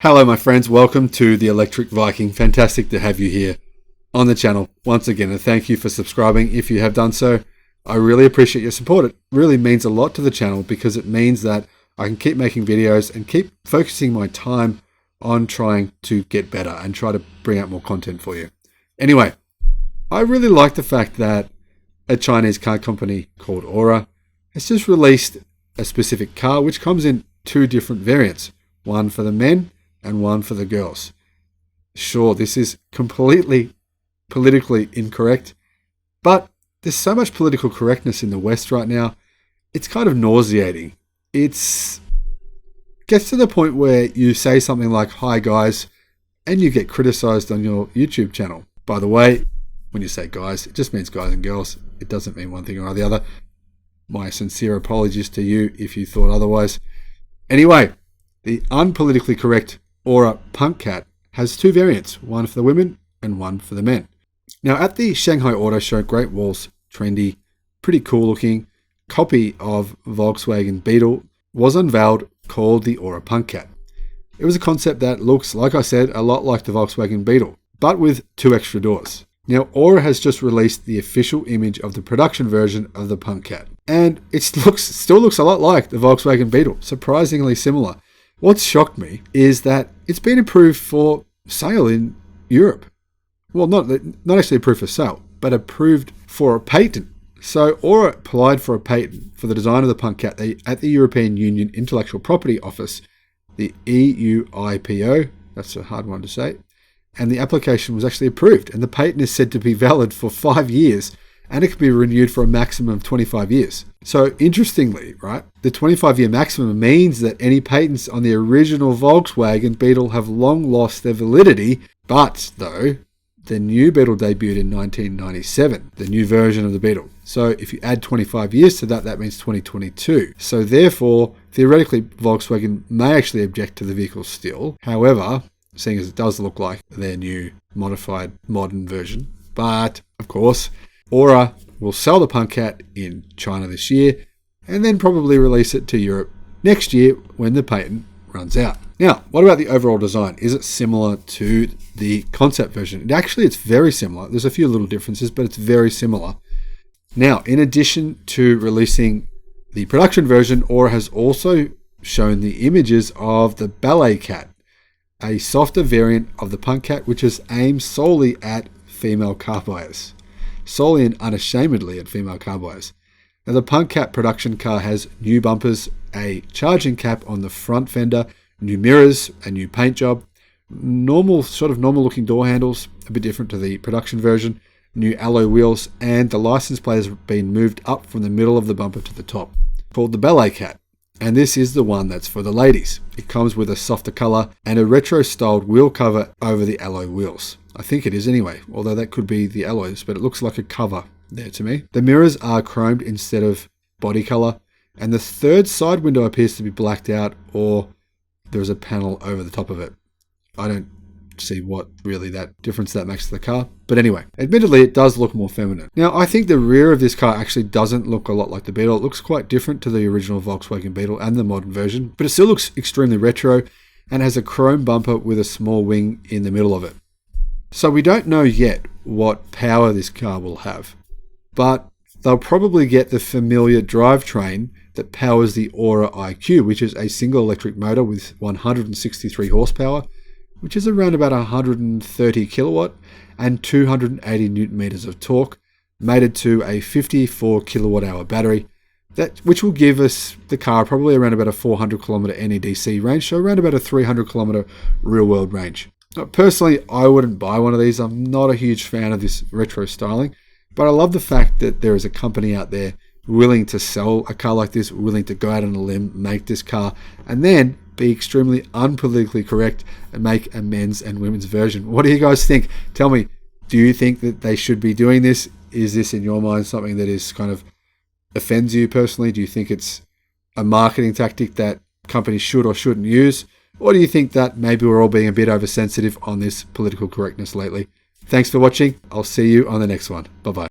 Hello my friends, welcome to the Electric Viking. Fantastic to have you here on the channel once again, and thank you for subscribing if you have done so. I really appreciate your support. It really means a lot to the channel because it means that I can keep making videos and keep focusing my time on trying to get better and try to bring out more content for you. Anyway, I really like the fact that a Chinese car company called Ora has just released a specific car which comes in two different variants, one for the men and one for the girls. Sure, this is completely politically incorrect, but there's so much political correctness in the West right now, it's kind of nauseating. It gets to the point where you say something like, "Hi guys," and you get criticized on your YouTube channel. By the way, when you say guys, it just means guys and girls. It doesn't mean one thing or the other. My sincere apologies to you if you thought otherwise. Anyway, the unpolitically correct Ora Punk Cat has two variants, one for the women and one for the men. Now at the Shanghai Auto Show, Great Wall's trendy, pretty cool looking copy of Volkswagen Beetle was unveiled called the Ora Punk Cat. It was a concept that looks, like I said, a lot like the Volkswagen Beetle, but with two extra doors. Now Ora has just released the official image of the production version of the Punk Cat, and it still looks a lot like the Volkswagen Beetle, surprisingly similar. What's shocked me is that it's been approved for sale in Europe. Well, not actually approved for sale, but approved for a patent. So Ora applied for a patent for the design of the Punk Cat at the European Union Intellectual Property Office, the EUIPO, that's a hard one to say, and the application was actually approved, and the patent is said to be valid for 5 years, and it can be renewed for a maximum of 25 years. So interestingly, right, the 25-year maximum means that any patents on the original Volkswagen Beetle have long lost their validity, but though, the new Beetle debuted in 1997, the new version of the Beetle. So if you add 25 years to that, that means 2022. So therefore, theoretically, Volkswagen may actually object to the vehicle still. However, seeing as it does look like their new modified modern version, but of course, Ora will sell the Punk Cat in China this year and then probably release it to Europe next year when the patent runs out. Now, what about the overall design? Is it similar to the concept version? Actually, it's very similar. There's a few little differences, but it's very similar. Now, in addition to releasing the production version, Ora has also shown the images of the Blackcat, a softer variant of the Punk Cat, which is aimed solely at female car buyers. Solely and unashamedly at female car buyers. Now the Punk Cat production car has new bumpers, a charging cap on the front fender, new mirrors, a new paint job, normal looking door handles, a bit different to the production version, new alloy wheels, and the license plate has been moved up from the middle of the bumper to the top, called the Blackcat. And this is the one that's for the ladies. It comes with a softer color and a retro styled wheel cover over the alloy wheels. I think it is anyway, although that could be the alloys, but it looks like a cover there to me. The mirrors are chromed instead of body color, and the third side window appears to be blacked out, or there's a panel over the top of it. I don't see what really that difference that makes to the car, but anyway, admittedly it does look more feminine. Now I think the rear of this car actually doesn't look a lot like the Beetle. It looks quite different to the original Volkswagen Beetle and the modern version, but it still looks extremely retro and has a chrome bumper with a small wing in the middle of it. So we don't know yet what power this car will have, but they'll probably get the familiar drivetrain that powers the Ora IQ, which is a single electric motor with 163 horsepower, which is around about 130 kilowatt and 280 newton meters of torque, mated to a 54 kilowatt hour battery, which will give us the car probably around about a 400 kilometer NEDC range, so around about a 300 kilometer real world range. Now, personally, I wouldn't buy one of these. I'm not a huge fan of this retro styling, but I love the fact that there is a company out there willing to sell a car like this, willing to go out on a limb, make this car, and then be extremely unpolitically correct and make a men's and women's version. What do you guys think? Tell me, do you think that they should be doing this? Is this in your mind something that is kind of offends you personally? Do you think it's a marketing tactic that companies should or shouldn't use? Or do you think that maybe we're all being a bit oversensitive on this political correctness lately? Thanks for watching. I'll see you on the next one. Bye-bye.